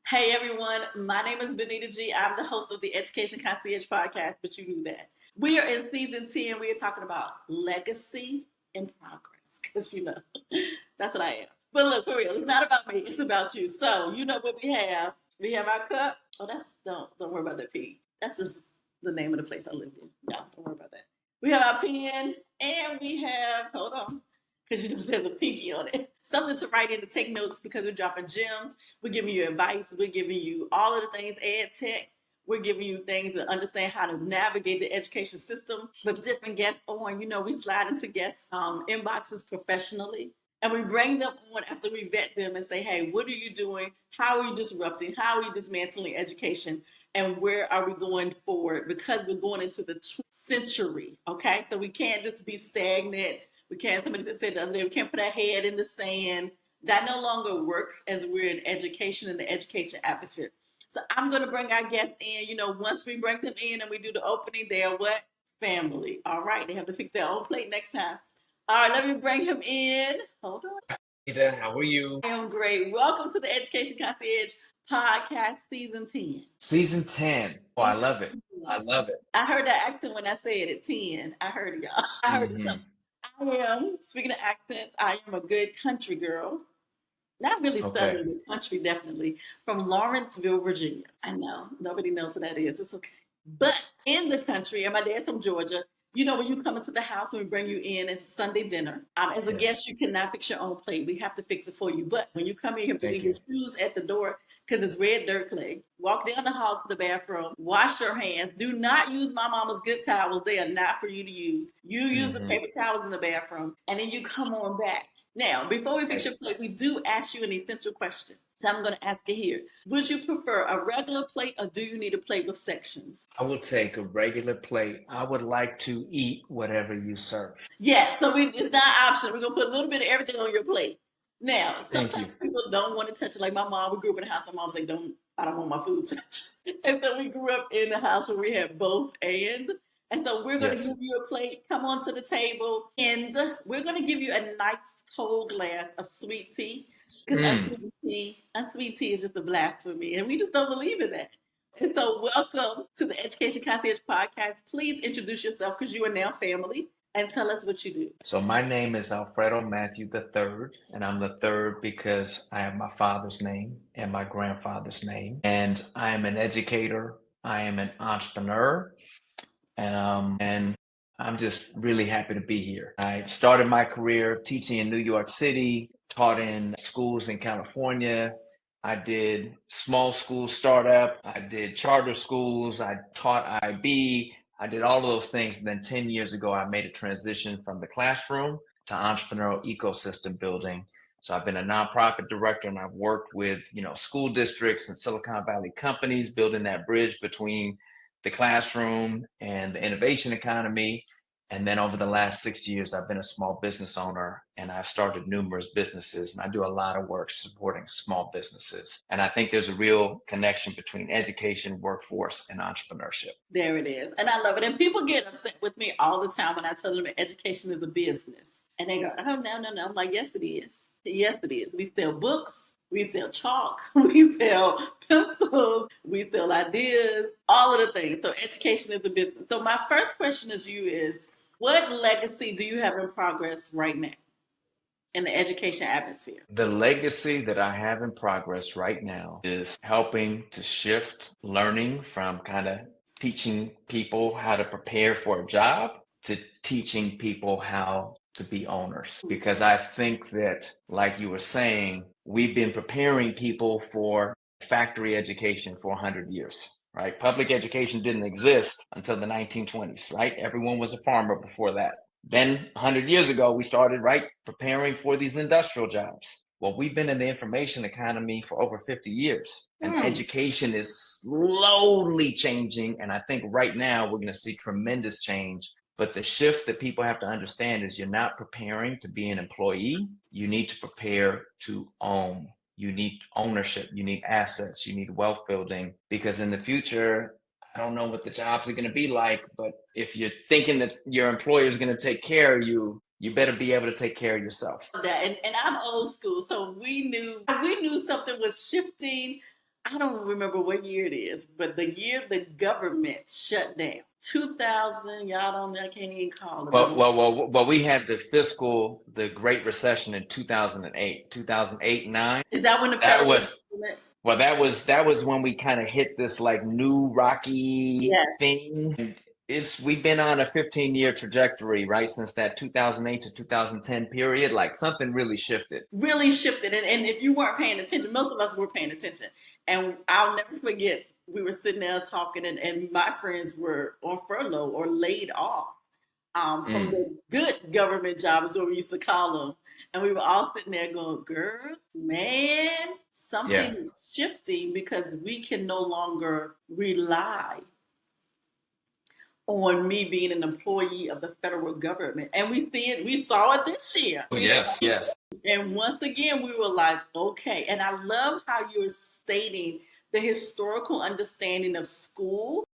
Hey everyone, my name is Benita G. I'm the host of the Education Concierge Podcast, but you knew that. We are in season 10. We are talking about legacy and progress because that's what I am. But look, for real, it's not about me, it's about you. So, you know what we have? We have our cup. Oh, don't worry about that P. That's just the name of the place I live in. No, don't worry about that. We have our pen and we have, hold on, because it has a pinky on it. Something to write in to take notes because we're dropping gems. We're giving you advice. We're giving you all of the things, ed tech. We're giving you things to understand how to navigate the education system with different guests on. We slide into guests' inboxes professionally. And we bring them on after we vet them and say, hey, what are you doing? How are you disrupting? How are you dismantling education? And where are we going forward? Because we're going into the 20th century, okay? So we can't just be stagnant. We can't, somebody said the other day, we can't put our head in the sand. That no longer works as we're in education, in the education atmosphere. So I'm going to bring our guests in. Once we bring them in and we do the opening, they are what? Family. All right. They have to fix their own plate next time. All right. Let me bring him in. Hold on. Ida, how are you? I am great. Welcome to the Education Concierge Podcast Season 10. Season 10. Oh, I love it. I love it. I heard that accent when I said it, 10. I heard it, y'all. I heard it something. Speaking of accents, I am a good country girl. Not really southern, but country, definitely. From Lawrenceville, Virginia. I know. Nobody knows what that is. It's okay. But in the country, and my dad's from Georgia, when you come into the house and we bring you in, it's Sunday dinner. As a guest, you cannot fix your own plate. We have to fix it for you. But when you come in here, leave your shoes at the door because it's red dirt clay. Walk down the hall to the bathroom. Wash your hands. Do not use my mama's good towels. They are not for you to use. You use the paper towels in the bathroom, and then you come on back. Now, before we fix your plate, we do ask you an essential question. So I'm going to ask it here. Would you prefer a regular plate or do you need a plate with sections? I will take a regular plate. I would like to eat whatever you serve. Yes, so it's not optional. We're going to put a little bit of everything on your plate. Now, sometimes people don't want to touch it. Like my mom, we grew up in a house. My mom was like, I don't want my food touched. And so we grew up in a house where we had both and. And so we're going to give you a plate, come onto the table, and we're going to give you a nice cold glass of sweet tea. Because unsweet tea is just a blasphemy, and we just don't believe in that. And so welcome to the Education Concierge Podcast. Please introduce yourself because you are now family and tell us what you do. So my name is Alfredo Matthew III, and I'm the third because I have my father's name and my grandfather's name. And I am an educator. I am an entrepreneur. And I'm just really happy to be here. I started my career teaching in New York City, taught in schools in California. I did small school startup. I did charter schools. I taught IB. I did all of those things. And then 10 years ago, I made a transition from the classroom to entrepreneurial ecosystem building. So I've been a nonprofit director and I've worked with, school districts and Silicon Valley companies, building that bridge between the classroom and the innovation economy. And then over the last 6 years, I've been a small business owner and I've started numerous businesses and I do a lot of work supporting small businesses. And I think there's a real connection between education, workforce, and entrepreneurship. There it is. And I love it. And people get upset with me all the time when I tell them that education is a business. And they go, oh, no. I'm like, yes, it is. Yes, it is. We sell books. We sell chalk, we sell pencils, we sell ideas, all of the things. So education is a business. So my first question to you is, what legacy do you have in progress right now in the education atmosphere? The legacy that I have in progress right now is helping to shift learning from kind of teaching people how to prepare for a job to teaching people how to be owners. Because I think that, like you were saying, we've been preparing people for factory education for 100 years, right? Public education didn't exist until the 1920s, right? Everyone was a farmer before that. Then 100 years ago, we started, preparing for these industrial jobs. Well, we've been in the information economy for over 50 years, and education is slowly changing. And I think right now we're going to see tremendous change. But the shift that people have to understand is you're not preparing to be an employee. You need to prepare to own. You need ownership. You need assets. You need wealth building. Because in the future, I don't know what the jobs are going to be like, but if you're thinking that your employer is going to take care of you, you better be able to take care of yourself. And I'm old school, so we knew something was shifting. I don't remember what year it is, but the year the government shut down. 2000, y'all don't, I can't even call it. Well, we had the Great Recession in 2008, 2008, 9. Is that when the That federal was, government? well, that was when we kind of hit this like new rocky Yes, thing. And we've been on a 15-year trajectory, right? Since that 2008 to 2010 period, like something really shifted. really shifted. And if you weren't paying attention, most of us were paying attention. And I'll never forget, we were sitting there talking, and my friends were on furlough or laid off from Mm, the good government jobs, what we used to call them. And we were all sitting there going, girl, man, something yeah. is shifting because we can no longer rely on me being an employee of the federal government. And we saw it this year. Oh, yes, yes, And once again, we were like, okay. And I love how you're stating the historical understanding of school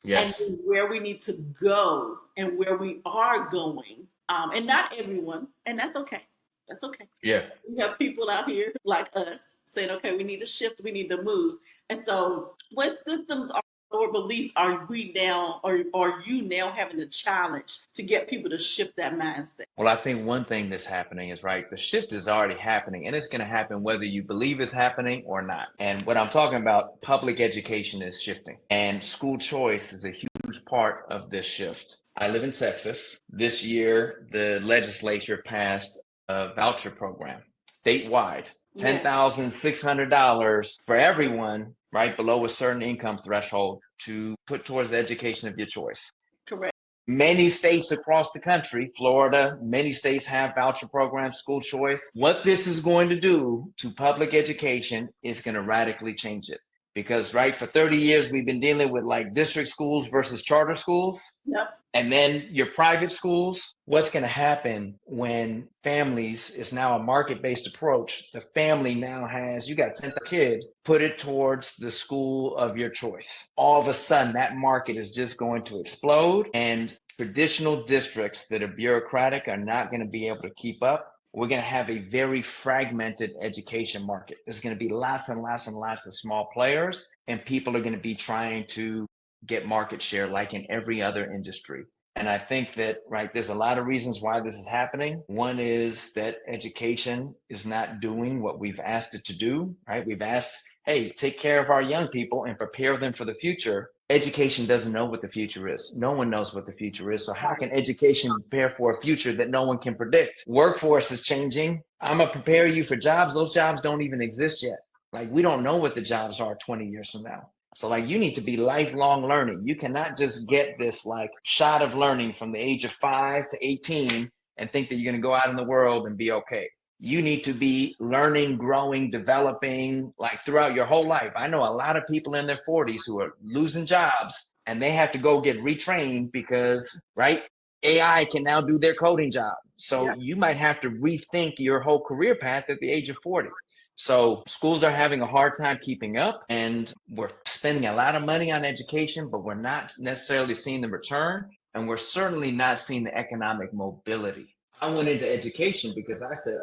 and yes. where we need to go and where we are going. And not everyone, and that's okay. That's okay. Yeah. We have people out here like us saying, okay, we need to shift, we need to move. And so, what systems or beliefs are we now, or are you now having to challenge to get people to shift that mindset? Well, I think one thing that's happening is, right, the shift is already happening, and it's going to happen whether you believe it's happening or not. And what I'm talking about, public education is shifting, and school choice is a huge part of this shift. I live in Texas. This year, the legislature passed a voucher program statewide, Yeah, $10,600 for everyone, right, below a certain income threshold to put towards the education of your choice. correct. Many states across the country, Florida, many states have voucher programs, school choice. What this is going to do to public education is going to radically change it. Because, right, for 30 years, we've been dealing with like district schools versus charter schools. Yep. And then your private schools, what's going to happen when families is now a market-based approach? The family now has, you got a 10th kid, put it towards the school of your choice. All of a sudden, that market is just going to explode, and traditional districts that are bureaucratic are not going to be able to keep up. We're going to have a very fragmented education market. There's going to be lots and lots and lots of small players, and people are going to be trying to get market share like in every other industry. And I think that, right, there's a lot of reasons why this is happening. One is that education is not doing what we've asked it to do, right? We've asked, hey, take care of our young people and prepare them for the future. Education doesn't know what the future is. No one knows what the future is. So how can education prepare for a future that no one can predict? Workforce is changing. I'm going to prepare you for jobs. Those jobs don't even exist yet. Like, we don't know what the jobs are 20 years from now. So like, you need to be lifelong learning. You cannot just get this like shot of learning from the age of 5 to 18 and think that you're going to go out in the world and be okay. You need to be learning, growing, developing like throughout your whole life. I know a lot of people in their 40s who are losing jobs and they have to go get retrained because, right, AI can now do their coding job. So you might have to rethink your whole career path at the age of 40. So schools are having a hard time keeping up, and we're spending a lot of money on education, but we're not necessarily seeing the return, and we're certainly not seeing the economic mobility. I went into education because I said,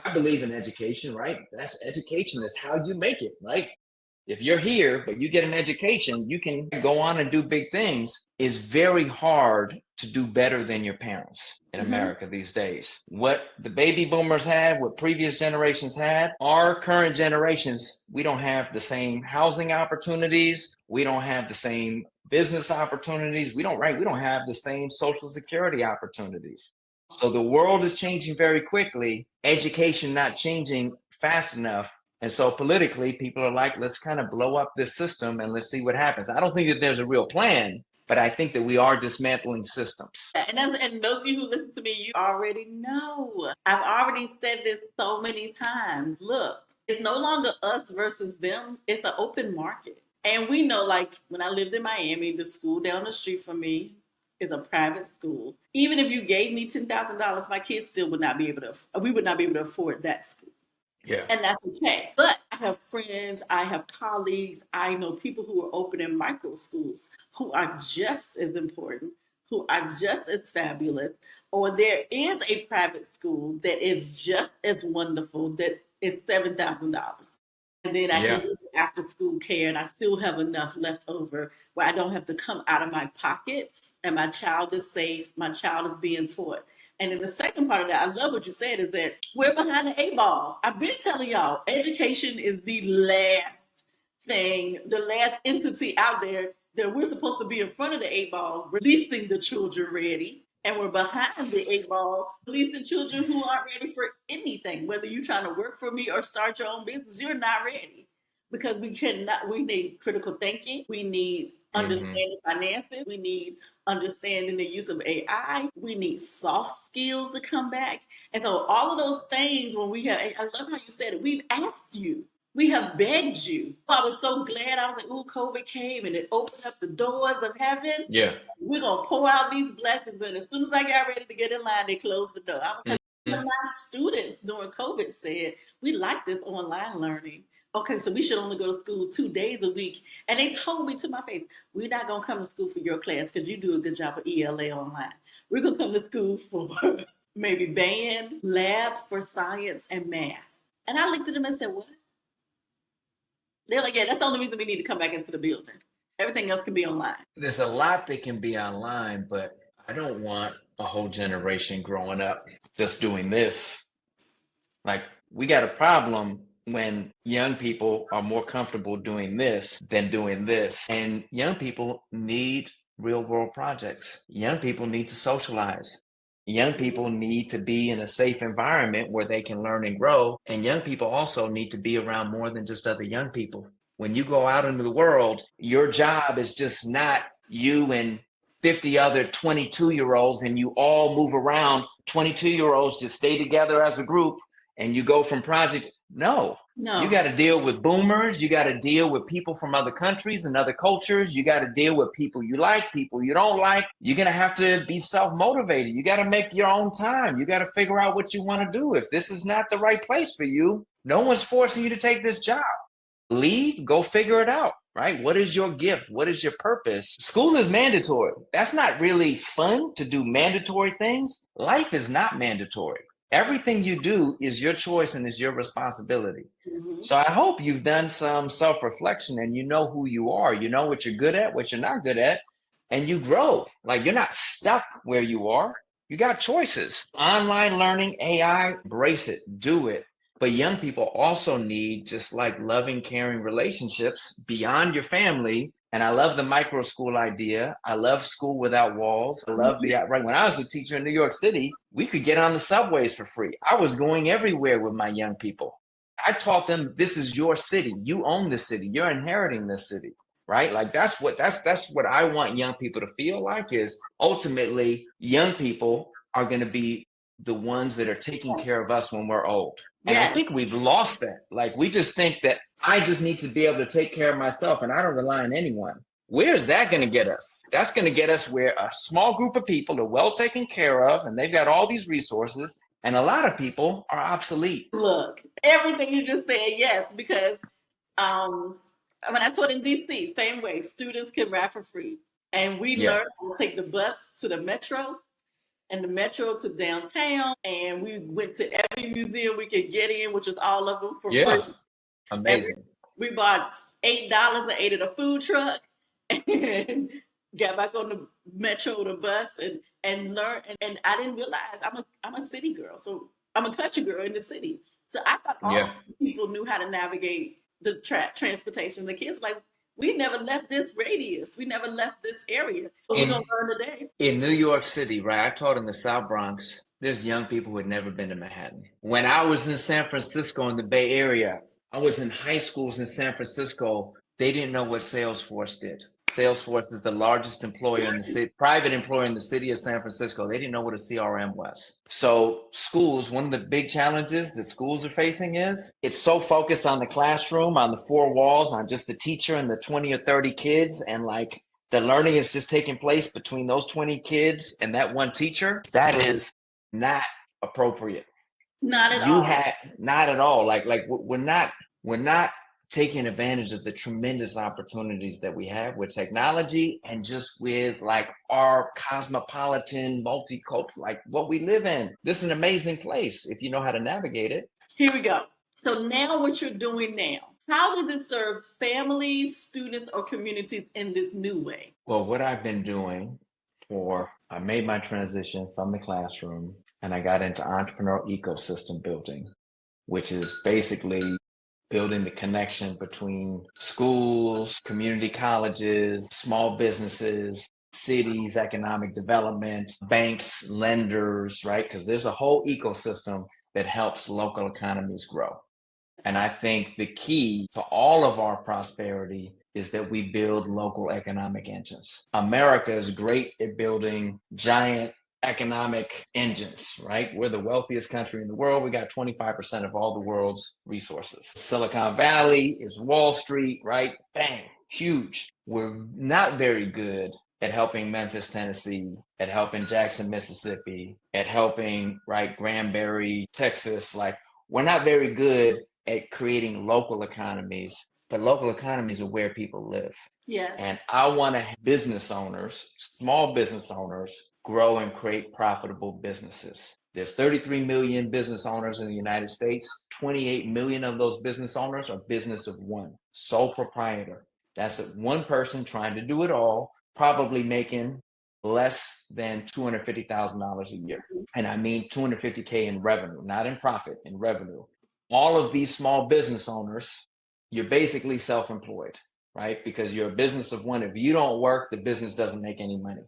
I believe in education, right? That's education is how you make it, right? If you're here, but you get an education, you can go on and do big things. It's very hard to do better than your parents in America these days. What the baby boomers had, what previous generations had, our current generations, we don't have the same housing opportunities. We don't have the same business opportunities. We don't have the same social security opportunities. So the world is changing very quickly. Education not changing fast enough. And so politically, people are like, let's kind of blow up this system and let's see what happens. I don't think that there's a real plan, but I think that we are dismantling systems. And those of you who listen to me, you already know. I've already said this so many times. Look, it's no longer us versus them. It's an open market. And we know, like, when I lived in Miami, the school down the street from me is a private school. Even if you gave me $10,000, my kids still would not be able to, we would not be able to afford that school. Yeah. And that's okay. But I have friends, I have colleagues, I know people who are opening micro schools who are just as important, who are just as fabulous, or there is a private school that is just as wonderful that is $7,000. And then I after school care, and I still have enough left over where I don't have to come out of my pocket, and my child is safe, my child is being taught. And then the second part of that, I love what you said, is that we're behind the eight ball. I've been telling y'all, education is the last thing, the last entity out there that we're supposed to be in front of the eight ball, releasing the children ready. And we're behind the eight ball, releasing children who aren't ready for anything. Whether you're trying to work for me or start your own business, you're not ready. Because we need critical thinking. We need understanding finances. We need understanding the use of AI. We need soft skills to come back. And so all of those things, when we have, I love how you said it, we've asked you. We have begged you. I was so glad. I was like, oh, COVID came and it opened up the doors of heaven. Yeah. We're going to pour out these blessings. And as soon as I got ready to get in line, they closed the door. My students during COVID said, we like this online learning. Okay, so we should only go to school 2 days a week. And they told me to my face, we're not going to come to school for your class because you do a good job of ELA online. We're going to come to school for maybe band, lab for science, and math. And I looked at them and said, what? They're like, yeah, that's the only reason we need to come back into the building. Everything else can be online. There's a lot that can be online, but I don't want a whole generation growing up just doing this. Like, we got a problem when young people are more comfortable doing this than doing this. And young people need real world projects. Young people need to socialize. Young people need to be in a safe environment where they can learn and grow. And young people also need to be around more than just other young people. When you go out into the world, your job is just not you and 50 other 22-year-olds and you all move around. 22-year-olds just stay together as a group and you go from project. No. You got to deal with boomers. You got to deal with people from other countries and other cultures. You got to deal with people you like, people you don't like. You're going to have to be self-motivated. You got to make your own time. You got to figure out what you want to do. If this is not the right place for you, no one's forcing you to take this job. Leave, go figure it out, right? What is your gift? What is your purpose? School is mandatory. That's not really fun to do mandatory things. Life is not mandatory. Everything you do is your choice and is your responsibility. So I hope you've done some self-reflection and you know who you are. You know what you're good at, what you're not good at, and you grow. Like, you're not stuck where you are. You got choices. Online learning, AI, embrace it, do it. But young people also need just like loving, caring relationships beyond your family. And I love the micro school idea. I love school without walls. I love right. When I was a teacher in New York City, we could get on the subways for free. I was going everywhere with my young people. I taught them, this is your city. You own this city. You're inheriting this city, right? Like that's what I want young people to feel like, is ultimately young people are going to be the ones that are taking care of us when we're old. And I think we've lost that. Like, we just think that I just need to be able to take care of myself and I don't rely on anyone. Where is that going to get us? That's going to get us where a small group of people are well taken care of and they've got all these resources, and a lot of people are obsolete. Look, everything you just said, yes, because when I taught in DC, same way, students can ride for free. And we learned how to take the bus to the metro and the metro to downtown. And we went to every museum we could get in, which was all of them for free. Amazing. We bought $8 and ate at a food truck and got back on the metro, the bus, and learned. And I didn't realize I'm a city girl. So I'm a country girl in the city. So I thought all people knew how to navigate the transportation. The kids like, we never left this radius. We never left this area. But we're going to learn today. In New York City, right? I taught in the South Bronx. There's young people who had never been to Manhattan. When I was in San Francisco in the Bay Area, I was in high schools in San Francisco. They didn't know what Salesforce did. Salesforce is the largest employer in the city, private employer in the city of San Francisco. They didn't know what a CRM was. So schools, one of the big challenges that schools are facing is it's so focused on the classroom, on the four walls, on just the teacher and the 20 or 30 kids. And like the learning is just taking place between those 20 kids and that one teacher. That is not appropriate. Not at all. Not at all. Like we're not taking advantage of the tremendous opportunities that we have with technology and just with like our cosmopolitan multicultural, like what we live in. This is an amazing place if you know how to navigate it. Here we go. So now what you're doing now, How does it serve families, students, or communities in this new way? Well, what I've been doing I made my transition from the classroom and I got into entrepreneurial ecosystem building, which is basically building the connection between schools, community colleges, small businesses, cities, economic development, banks, lenders, right? Because there's a whole ecosystem that helps local economies grow. And I think the key to all of our prosperity is that we build local economic engines. America is great at building giant economic engines, right? We're the wealthiest country in the world. We got 25% of all the world's resources. Silicon Valley is Wall Street, right? Bang, huge. We're not very good at helping Memphis, Tennessee, at helping Jackson, Mississippi, at helping, right, Granbury, Texas. Like, we're not very good at creating local economies, but local economies are where people live. Yes. And I want to have business owners, small business owners, grow and create profitable businesses. There's 33 million business owners in the United States. 28 million of those business owners are business of one, sole proprietor. That's one person trying to do it all, probably making less than $250,000 a year. And I mean $250K in revenue, not in profit, in revenue. All of these small business owners, you're basically self-employed, right? Because you're a business of one. If you don't work, the business doesn't make any money.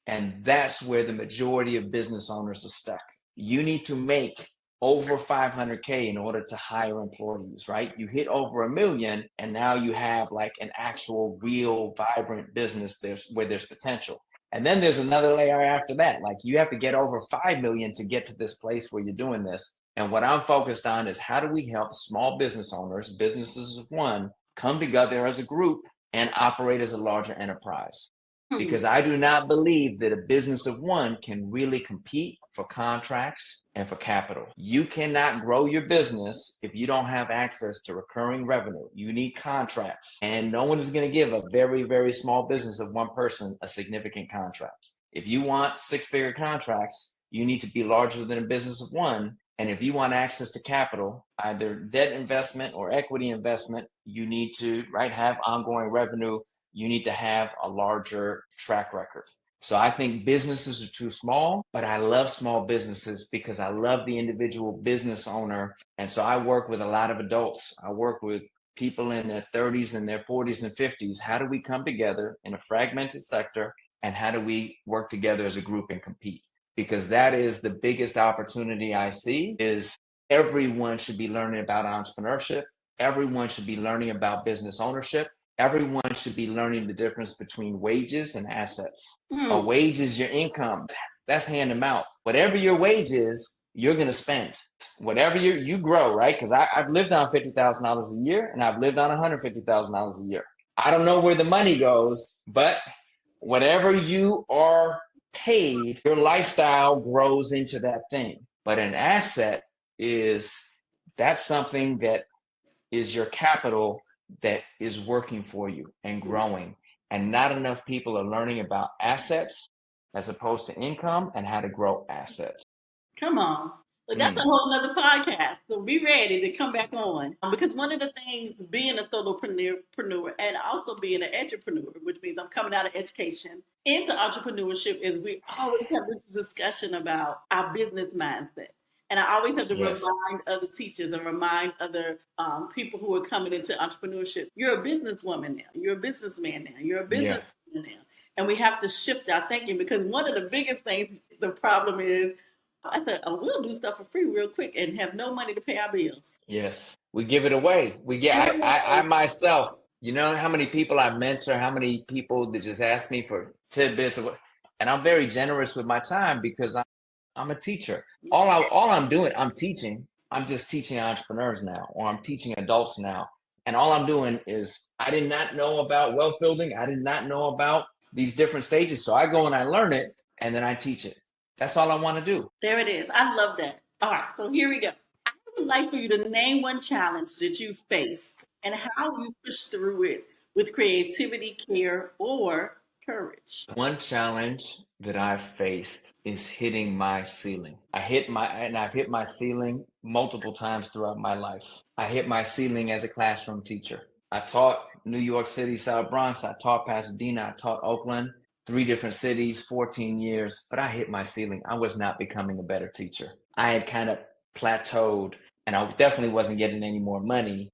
And that's where the majority of business owners are stuck. You need to make over 500K in order to hire employees, right? You hit over 1 million and now you have like an actual real vibrant business where there's potential. And then there's another layer after that. Like you have to get over 5 million to get to this place where you're doing this. And what I'm focused on is how do we help small business owners, businesses of one, come together as a group and operate as a larger enterprise? Because I do not believe that a business of one can really compete for contracts and for capital. You cannot grow your business if you don't have access to recurring revenue. You need contracts. And no one is going to give a very, very small business of one person a significant contract. If you want 6-figure contracts, you need to be larger than a business of one. And if you want access to capital, either debt investment or equity investment, you need to, right, have ongoing revenue. You need to have a larger track record. So I think businesses are too small, but I love small businesses because I love the individual business owner. And so I work with a lot of adults. I work with people in their 30s and their 40s and 50s. How do we come together in a fragmented sector? And how do we work together as a group and compete? Because that is the biggest opportunity I see is everyone should be learning about entrepreneurship. Everyone should be learning about business ownership. Everyone should be learning the difference between wages and assets. A wage is your income. That's hand to mouth. Whatever your wage is, you're going to spend. Whatever you grow, right? Because I've lived on $50,000 a year and I've lived on $150,000 a year. I don't know where the money goes, but whatever you are paid, your lifestyle grows into that thing. But an asset that's something that is your capital that is working for you and growing. And not enough people are learning about assets as opposed to income and how to grow assets. Come on. But that's a whole nother podcast. So be ready to come back on. Because one of the things being a solopreneur and also being an entrepreneur, which means I'm coming out of education into entrepreneurship, is we always have this discussion about our business mindset. And I always have to remind other teachers and remind other people who are coming into entrepreneurship, you're a businesswoman now. You're a businessman now. You're a businessman now. And we have to shift our thinking because one of the biggest things, the problem is, I said, we'll do stuff for free real quick and have no money to pay our bills. Yes. We give it away. I myself, you know how many people I mentor, how many people that just ask me for tidbits and I'm very generous with my time because I'm a teacher. All I'm doing, I'm teaching. I'm just teaching entrepreneurs now, or I'm teaching adults now. And all I'm doing is I did not know about wealth building. I did not know about these different stages. So I go and I learn it and then I teach it. That's all I want to do. There it is. I love that. All right. So here we go. I would like for you to name one challenge that you faced and how you pushed through it with creativity, care, or courage. One challenge that I've faced is hitting my ceiling. I've hit my ceiling multiple times throughout my life. I hit my ceiling as a classroom teacher. I taught New York City, South Bronx. I taught Pasadena. I taught Oakland, 3 different cities, 14 years, but I hit my ceiling. I was not becoming a better teacher. I had kind of plateaued, and I definitely wasn't getting any more money.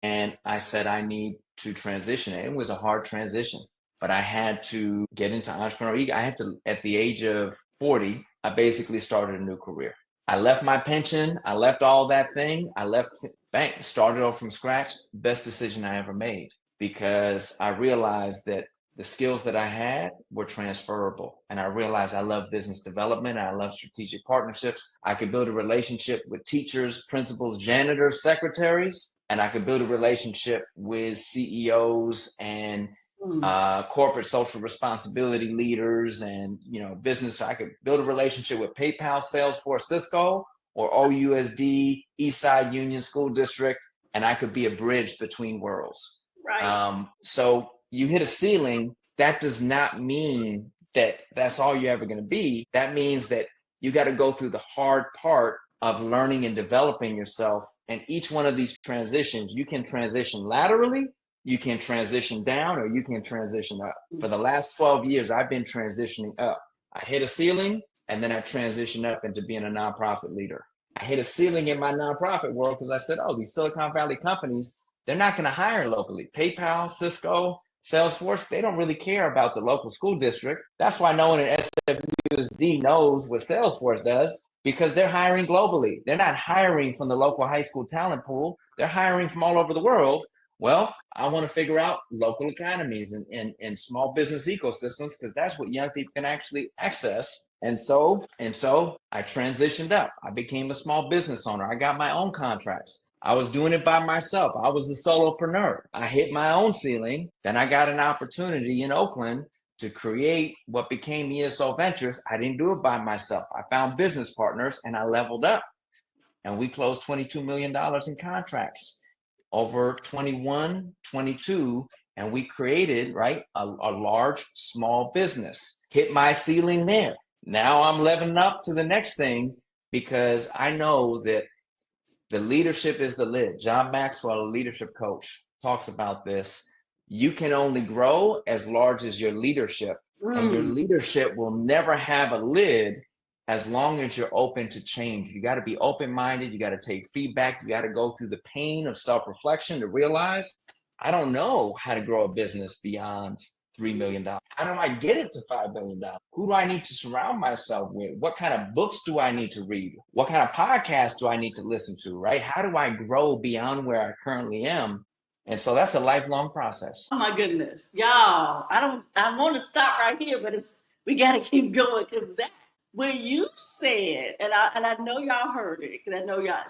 And I said, I need to transition. And it was a hard transition, but I had to get into entrepreneurial. I had to, at the age of 40, I basically started a new career. I left my pension. I left all that thing. I left bank, started off from scratch. Best decision I ever made, because I realized that the skills that I had were transferable. And I realized I love business development. I love strategic partnerships. I could build a relationship with teachers, principals, janitors, secretaries, and I could build a relationship with CEOs and corporate social responsibility leaders and, business. So I could build a relationship with PayPal, Salesforce, Cisco, or OUSD, Eastside Union School District, and I could be a bridge between worlds. Right. So you hit a ceiling. That does not mean that that's all you're ever going to be. That means that you got to go through the hard part of learning and developing yourself. And each one of these transitions, you can transition laterally, you can transition down, or you can transition up. For the last 12 years, I've been transitioning up. I hit a ceiling, and then I transitioned up into being a nonprofit leader. I hit a ceiling in my nonprofit world because I said, these Silicon Valley companies, they're not going to hire locally. PayPal, Cisco, Salesforce, they don't really care about the local school district. That's why no one at SWSD knows what Salesforce does, because they're hiring globally. They're not hiring from the local high school talent pool. They're hiring from all over the world. Well, I want to figure out local economies and small business ecosystems, because that's what young people can actually access. And so I transitioned up. I became a small business owner. I got my own contracts. I was doing it by myself. I was a solopreneur. I hit my own ceiling. Then I got an opportunity in Oakland to create what became ESO Ventures. I didn't do it by myself. I found business partners and I leveled up. And we closed $22 million in contracts over 21, 22. And we created, a large, small business. Hit my ceiling there. Now I'm leveling up to the next thing, because I know that the leadership is the lid. John Maxwell, a leadership coach, talks about this. You can only grow as large as your leadership. And your leadership will never have a lid as long as you're open to change. You got to be open-minded. You got to take feedback. You got to go through the pain of self-reflection to realize, I don't know how to grow a business beyond $3 million. How do I get it to $5 million? Who do I need to surround myself with? What kind of books do I need to read? What kind of podcasts do I need to listen to, right? How do I grow beyond where I currently am? And so that's a lifelong process. Oh my goodness, y'all! I want to stop right here, but we got to keep going, because when you said, and I know y'all heard it, because I know y'all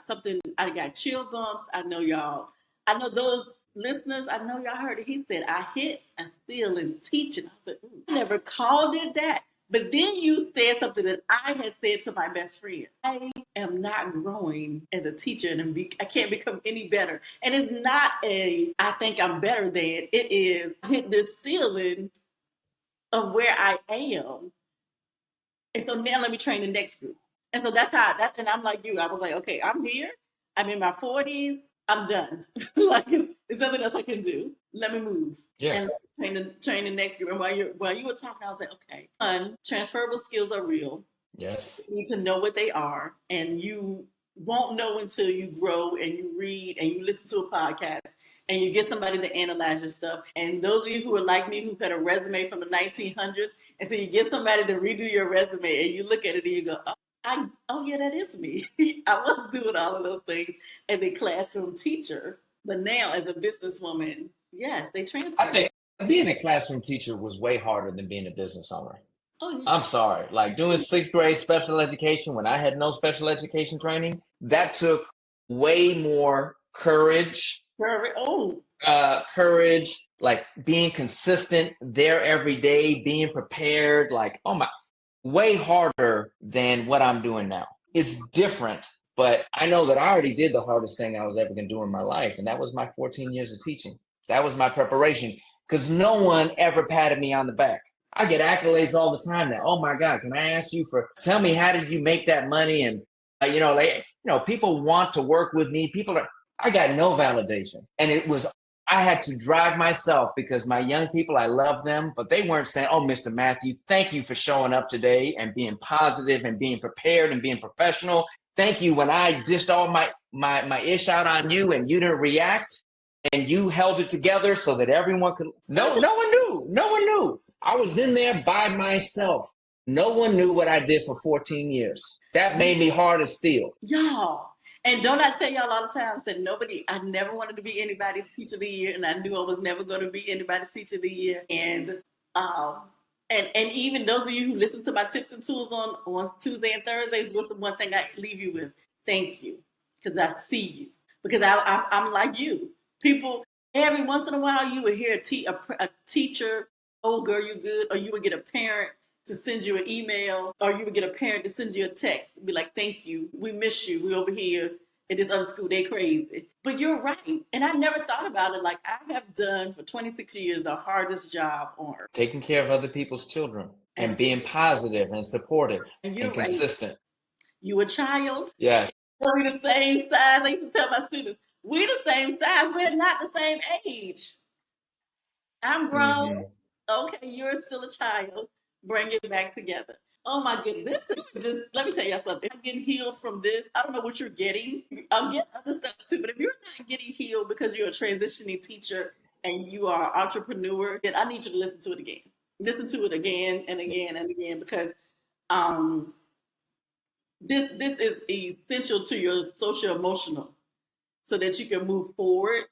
I got chill bumps. I know those listeners, I know y'all heard it. He said, I hit a ceiling teaching. I said, I never called it that. But then you said something that I had said to my best friend. I am not growing as a teacher, and I can't become any better. And it's not I think I'm better than. It is, I hit this ceiling of where I am. And so now let me train the next group. And so and I'm like you. I was like, okay, I'm here. I'm in my 40s. I'm done. There's nothing else I can do. Let me move. Yeah. And train the next group. And while you were talking, I was like, okay, transferable skills are real. Yes. You need to know what they are. And you won't know until you grow and you read and you listen to a podcast and you get somebody to analyze your stuff. And those of you who are like me, who've had a resume from the 1900s, and so you get somebody to redo your resume and you look at it and you go, oh yeah, that is me. I was doing all of those things as a classroom teacher, but now as a businesswoman, yes, they transfer. I think being a classroom teacher was way harder than being a business owner. Oh, yeah. I'm sorry. Like doing 6th grade special education when I had no special education training, that took way more courage. Courage, like being consistent there every day, being prepared, way harder than what I'm doing now. It's different, but I know that I already did the hardest thing I was ever going to do in my life. And that was my 14 years of teaching. That was my preparation, because no one ever patted me on the back. I get accolades all the time now. Oh my God, can I ask you tell me, how did you make that money? And, people want to work with me. I got no validation. And I had to drive myself because my young people, I love them, but they weren't saying, oh, Mr. Matthew, thank you for showing up today and being positive and being prepared and being professional. Thank you when I dished all my ish out on you and you didn't react and you held it together so that everyone could. No one knew. No one knew. I was in there by myself. No one knew what I did for 14 years. That made me hard as steel. Y'all. And don't I tell y'all all the time, I said I never wanted to be anybody's teacher of the year, and I knew I was never going to be anybody's teacher of the year. And even those of you who listen to my tips and tools on Tuesday and Thursdays, what's the one thing I leave you with? Thank you, because I see you. Because I'm like you. People, every once in a while, you would hear a teacher, oh, girl, you good, or you would get a parent to send you an email, or you would get a parent to send you a text, be like, thank you, we miss you, we over here in this other school, they crazy. But you're right. And I never thought about it. Like, I have done for 26 years the hardest job on earth. Taking care of other people's children and being positive and supportive and consistent. You a child? Yes. We the same size. I used to tell my students, we the same size, we're not the same age. I'm grown. Mm-hmm. Okay, you're still a child. Bring it back together. Oh my goodness. Let me tell you something. If I'm getting healed from this, I don't know what you're getting. I'll get other stuff too. But if you're not getting healed because you're a transitioning teacher and you are an entrepreneur, then I need you to listen to it again. Listen to it again and again and again, because this is essential to your social emotional, so that you can move forward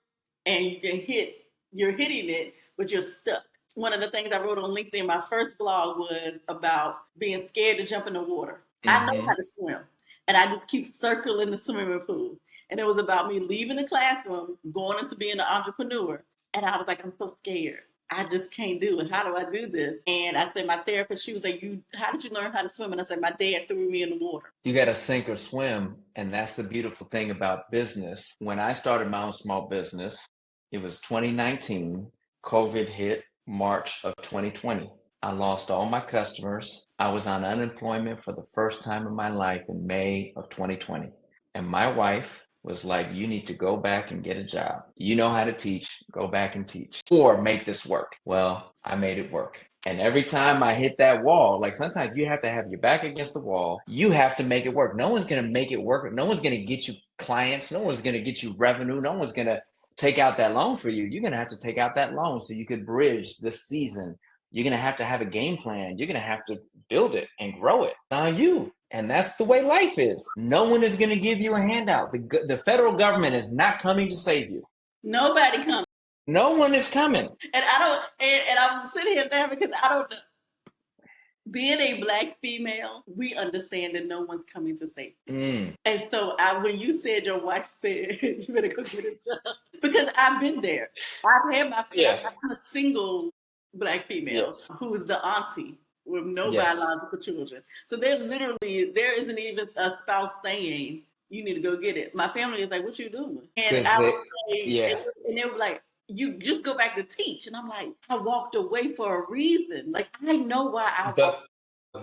and you're hitting it, but you're stuck. One of the things I wrote on LinkedIn, my first blog, was about being scared to jump in the water. Mm-hmm. I know how to swim, and I just keep circling the swimming pool. And it was about me leaving the classroom, going into being an entrepreneur. And I was like, I'm so scared. I just can't do it. How do I do this? And I said, my therapist, she was like, how did you learn how to swim? And I said, my dad threw me in the water. You got to sink or swim. And that's the beautiful thing about business. When I started my own small business, it was 2019. COVID hit March of 2020. I lost all my customers. I was on unemployment for the first time in my life in May of 2020. And my wife was like, you need to go back and get a job. You know how to teach, go back and teach, or make this work. Well, I made it work. And every time I hit that wall, like sometimes you have to have your back against the wall. You have to make it work. No one's going to make it work. No one's going to get you clients. No one's going to get you revenue. No one's going to take out that loan for you. You're going to have to take out that loan so you could bridge this season. You're going to have a game plan. You're going to have to build it and grow it. It's on you. And that's the way life is. No one is going to give you a handout. The federal government is not coming to save you. Nobody coming. No one is coming. And I'm sitting here now because I don't know. Being a Black female, we understand that no one's coming to save you. And so when you said your wife said, you better go get a job, because I've been there. I've had my family. Yeah. I'm a single Black female who is the auntie with no biological children. So there isn't even a spouse saying, you need to go get it. My family is like, what you doing? And I would say, and they were like, you just go back to teach. And I'm like, I walked away for a reason. Like, I know why I walked.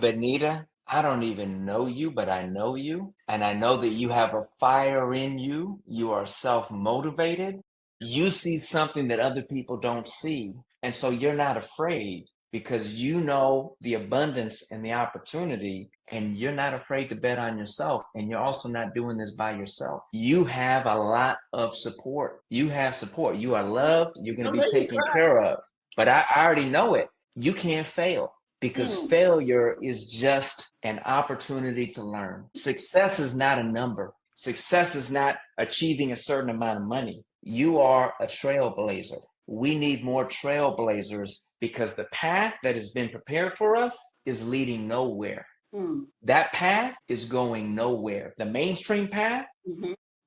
Benita, I don't even know you, but I know you. And I know that you have a fire in you. You are self-motivated. You see something that other people don't see. And so you're not afraid because you know the abundance and the opportunity, and you're not afraid to bet on yourself. And you're also not doing this by yourself. You have a lot of support. You have support. You are loved. You're going to be taken care of. But I already know it. You can't fail, because failure is just an opportunity to learn. Success is not a number. Success is not achieving a certain amount of money. You are a trailblazer. We need more trailblazers, because the path that has been prepared for us is leading nowhere. That path is going nowhere. The mainstream path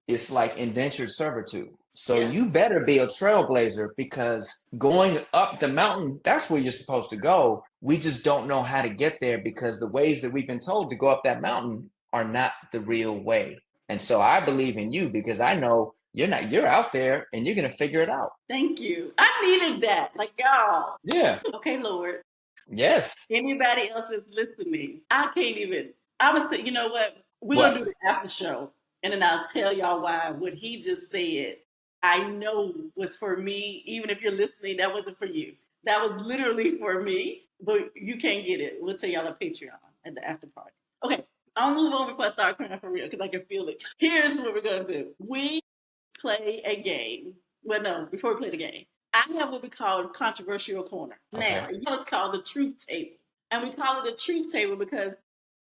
is like indentured servitude. So you better be a trailblazer, because going up the mountain, that's where you're supposed to go. We just don't know how to get there, because the ways that we've been told to go up that mountain are not the real way. And so I believe in you, because I know you're out there and you're going to figure it out. Thank you. I needed that. Like, y'all. Yeah. Okay, Lord. Yes. Anybody else is listening, I can't even. I would say, you know what? We're going to do the after show. And then I'll tell y'all why what he just said, I know was for me. Even if you're listening, that wasn't for you. That was literally for me, but you can't get it. We'll tell y'all a Patreon at the after party. Okay, I'll move on before I start crying for real because I can feel it. Here's what we're going to do. We play a game. Well, no, before we play the game, I have what we call controversial corner. Okay. Now, it's called the truth table. And we call it a truth table because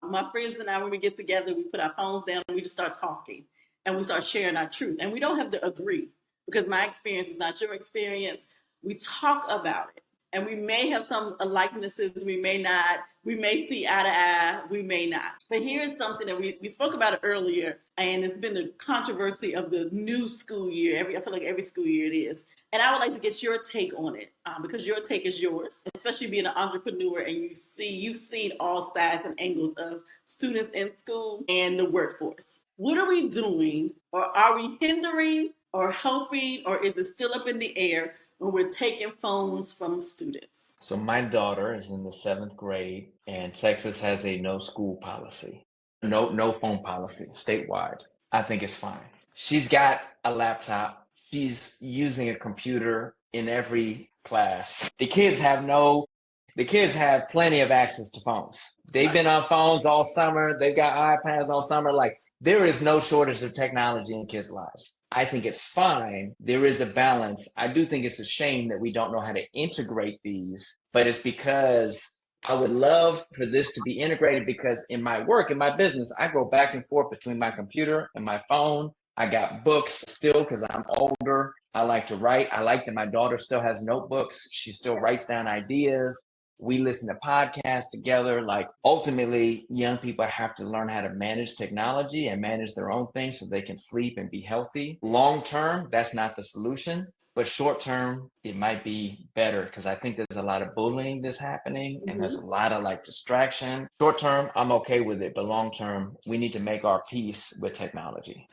my friends and I, when we get together, we put our phones down and we just start talking and we start sharing our truth. And we don't have to agree because my experience is not your experience. We talk about it. And we may have some likenesses, we may not. We may see eye to eye, we may not. But here's something that we spoke about it earlier, and it's been the controversy of the new school year. I feel like every school year it is. And I would like to get your take on it because your take is yours, especially being an entrepreneur and you've seen all sides and angles of students in school and the workforce. What are we doing, or are we hindering or helping, or is it still up in the air when we're taking phones from students? So my daughter is in the 7th grade, and Texas has a no school policy, no phone policy statewide. I think it's fine. She's got a laptop. She's using a computer in every class. The kids have plenty of access to phones. They've been on phones all summer. They've got iPads all summer. Like, there is no shortage of technology in kids' lives. I think it's fine. There is a balance. I do think it's a shame that we don't know how to integrate these, but it's because I would love for this to be integrated, because in my work, in my business, I go back and forth between my computer and my phone. I got books still because I'm older. I like to write. I like that my daughter still has notebooks. She still writes down ideas. We listen to podcasts together. Like, ultimately, young people have to learn how to manage technology and manage their own things so they can sleep and be healthy. Long term, that's not the solution. But short term, it might be better, because I think there's a lot of bullying that's happening and there's a lot of distraction. Short term, I'm okay with it. But long term, we need to make our peace with technology.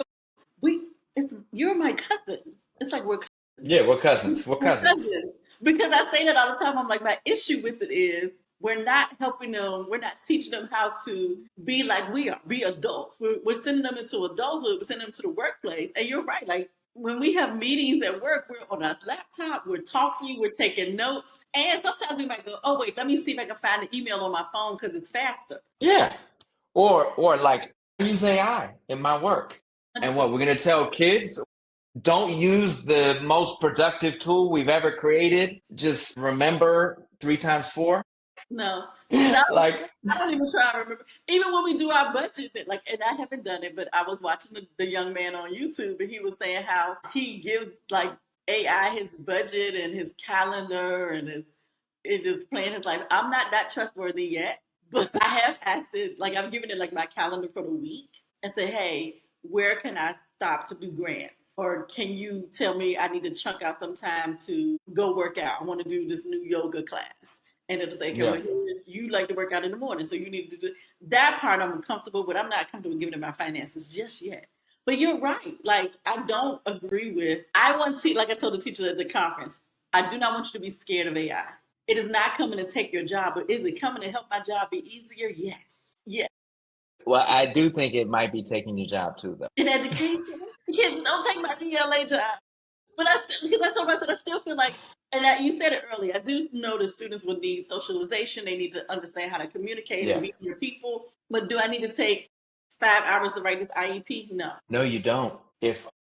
You're my cousin. It's like we're cousins. Yeah, we're cousins. We're cousins. Because I say that all the time. I'm like, my issue with it is we're not helping them. We're not teaching them how to be like we are, be adults. We're sending them into adulthood. We're sending them to the workplace. And you're right. Like, when we have meetings at work, we're on our laptop, we're talking, we're taking notes. And sometimes we might go, oh, wait, let me see if I can find an email on my phone because it's faster. Yeah. Or like, I use AI in my work. And what we're going to tell kids, don't use the most productive tool we've ever created. Just remember 3 times 4. No, I don't even try to remember. Even when we do our budget, and I haven't done it, but I was watching the young man on YouTube, and he was saying how he gives AI his budget and his calendar, and it just playing his life. I'm not that trustworthy yet, but I have asked it. I've given it my calendar for the week and said, hey, where can I stop to do grants? Or can you tell me I need to chunk out some time to go work out? I want to do this new yoga class. And it'll say, okay, you like to work out in the morning, so you need to do that part. I'm comfortable, but I'm not comfortable giving it my finances just yet. But you're right. I don't agree with, I want to, like I told the teacher at the conference, I do not want you to be scared of AI. It is not coming to take your job, but is it coming to help my job be easier? Yes. Yeah. Well, I do think it might be taking your job too, though. In education, kids don't take my DLA job. But because I told myself, I still feel like, and you said it earlier, I do know the students will need socialization. They need to understand how to communicate and be with your people. But do I need to take 5 hours to write this IEP? No. No, you don't.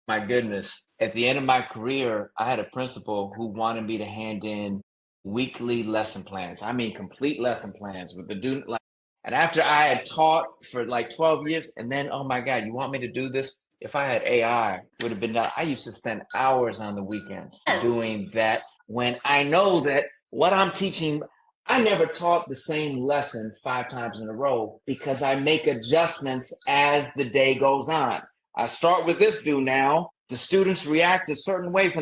My goodness, at the end of my career, I had a principal who wanted me to hand in weekly lesson plans. I mean, complete lesson plans with the student. And after I had taught for 12 years, and then, oh my God, you want me to do this? If I had AI, it would have been done. I used to spend hours on the weekends doing that, when I know that what I'm teaching, I never taught the same lesson 5 times in a row, because I make adjustments as the day goes on. I start with this do now. The students react a certain way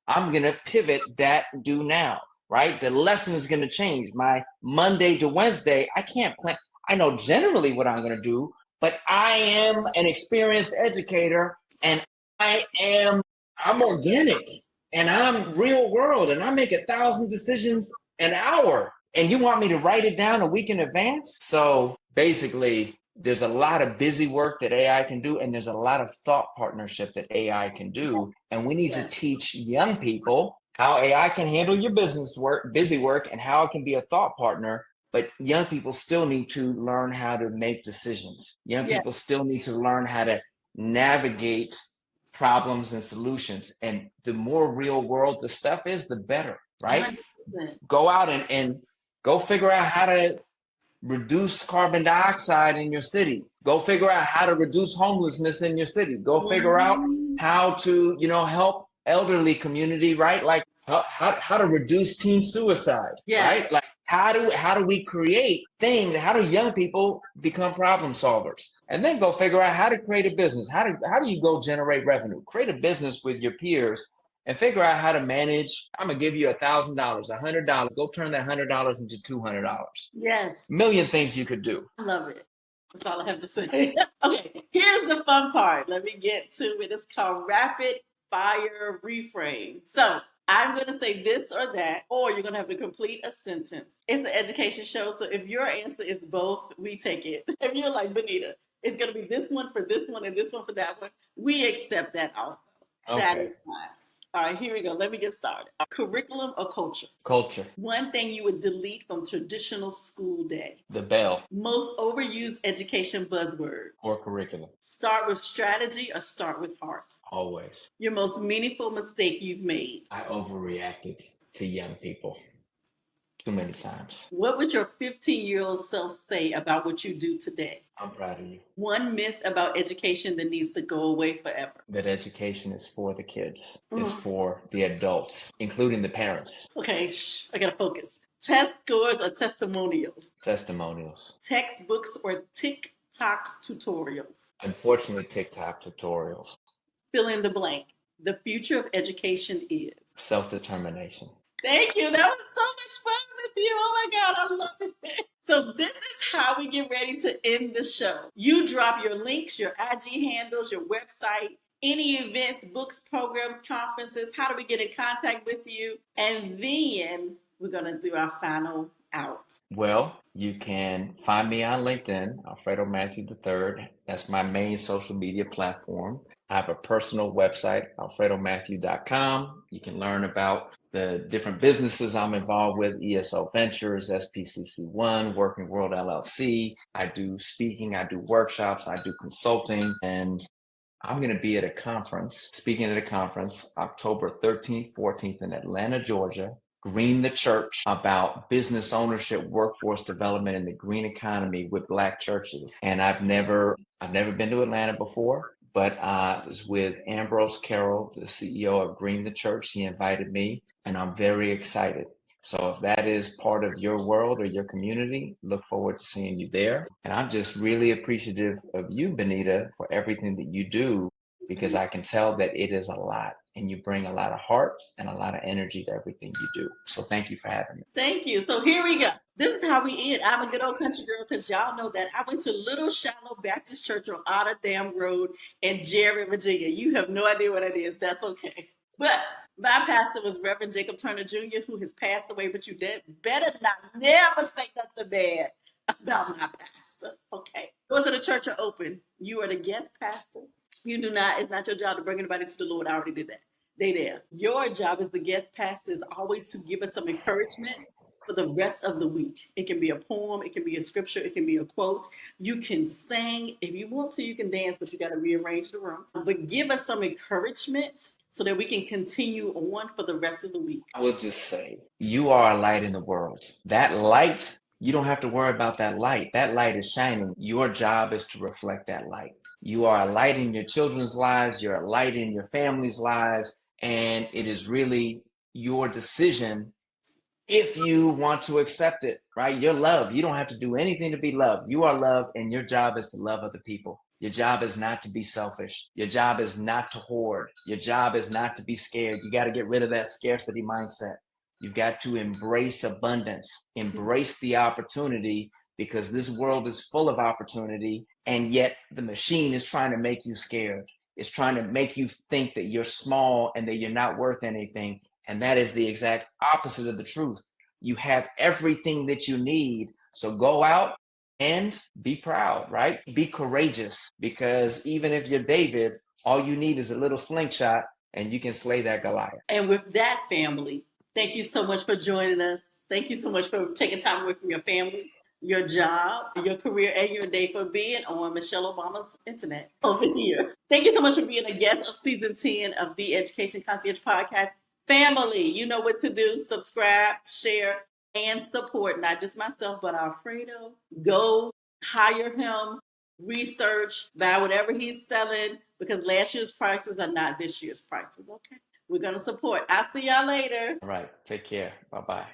I'm going to pivot that do now, right? The lesson is going to change. My Monday to Wednesday, I can't plan. I know generally what I'm going to do, but I am an experienced educator, and I'm organic, and I'm real world, and I make 1,000 decisions an hour, and you want me to write it down a week in advance? So basically, there's a lot of busy work that AI can do, and there's a lot of thought partnership that AI can do. And we need to teach young people how AI can handle your business work, busy work, and how it can be a thought partner. But young people still need to learn how to make decisions. Young people still need to learn how to navigate problems and solutions. And the more real world the stuff is, the better, right? 100%. Go out and go figure out how to reduce carbon dioxide in your city. Go figure out how to reduce homelessness in your city. Go figure out how to, help elderly community, right? Like how to reduce teen suicide, right? Like how do we create things? How do young people become problem solvers? And then go figure out how to create a business. How do you go generate revenue? Create a business with your peers and figure out how to manage. I'm gonna give you $1,000, $100. Go turn that $100 into $200. Yes. A million things you could do. I love it. That's all I have to say. Okay, here's the fun part. Let me get to it. It's called rapid fire reframe. So I'm going to say this or that, or you're going to have to complete a sentence. It's the education show. So if your answer is both, we take it. If you're like, Benita, it's going to be this one for this one and this one for that one, we accept that also. Okay. That is fine. All right, here we go. Let me get started. Curriculum or culture? Culture. One thing you would delete from traditional school day? The bell. Most overused education buzzword? Or curriculum. Start with strategy or start with heart? Always. Your most meaningful mistake you've made? I overreacted to young people too many times. What would your 15-year-old self say about what you do today? I'm proud of you. One myth about education that needs to go away forever? That education is for the kids. It's for the adults, including the parents. Okay, I gotta focus. Test scores or testimonials? Testimonials. Textbooks or TikTok tutorials? Unfortunately, TikTok tutorials. Fill in the blank. The future of education is? Self-determination. Thank you. That was so much fun with you. Oh my God, I love it. So this is how we get ready to end the show. You drop your links, your IG handles, your website, any events, books, programs, conferences. How do we get in contact with you? And then we're going to do our final out. Well, you can find me on LinkedIn, Alfredo Matthew III. That's my main social media platform. I have a personal website, alfredomatthew.com. You can learn about the different businesses I'm involved with, ESO Ventures, SPCC1, Working World LLC. I do speaking, I do workshops, I do consulting, and I'm going to be at a conference, speaking at a conference, October 13th, 14th in Atlanta, Georgia. Green the Church, about business ownership, workforce development, and the green economy with Black churches. And I've never been to Atlanta before, but it was with Ambrose Carroll, the CEO of Green the Church. He invited me, and I'm very excited. So if that is part of your world or your community, look forward to seeing you there. And I'm just really appreciative of you, Benita, for everything that you do, because I can tell that it is a lot. And you bring a lot of heart and a lot of energy to everything you do. So thank you for having me. Thank you. So here we go. This is how we end. I'm a good old country girl because y'all know that I went to Little Shallow Baptist Church on Otter Dam Road in Jerry, Virginia. You have no idea what it is. That's okay. But my pastor was Reverend Jacob Turner Jr., who has passed away, but you better not never say nothing bad about my pastor. Okay. Doors of the church are open. You are the guest pastor. You do not, it's not your job to bring anybody to the Lord. I already did that. They there. Your job as the guest pastor is always to give us some encouragement for the rest of the week. It can be a poem, it can be a scripture, it can be a quote. You can sing. If you want to, you can dance, but you got to rearrange the room. But give us some encouragement so that we can continue on for the rest of the week. I will just say, you are a light in the world. That light, you don't have to worry about that light. That light is shining. Your job is to reflect that light. You are a light in your children's lives. You're a light in your family's lives. And it is really your decision if you want to accept it, right? You're loved. You don't have to do anything to be loved. You are loved, and your job is to love other people. Your job is not to be selfish. Your job is not to hoard. Your job is not to be scared. You got to get rid of that scarcity mindset. You've got to embrace abundance, embrace the opportunity, because this world is full of opportunity, and yet the machine is trying to make you scared. It's trying to make you think that you're small and that you're not worth anything. And that is the exact opposite of the truth. You have everything that you need. So go out and be proud, right? Be courageous, because even if you're David, all you need is a little slingshot and you can slay that Goliath. And with that, family, thank you so much for joining us. Thank you so much for taking time away from your family, your job, your career, and your day for being on Michelle Obama's internet over here. Thank you so much for being a guest of season 10 of the Education Concierge Podcast. Family, you know what to do. Subscribe, share, and support not just myself, but Alfredo. Go hire him, research, buy whatever he's selling, because last year's prices are not this year's prices, okay? We're going to support. I'll see y'all later. All right. Take care. Bye-bye.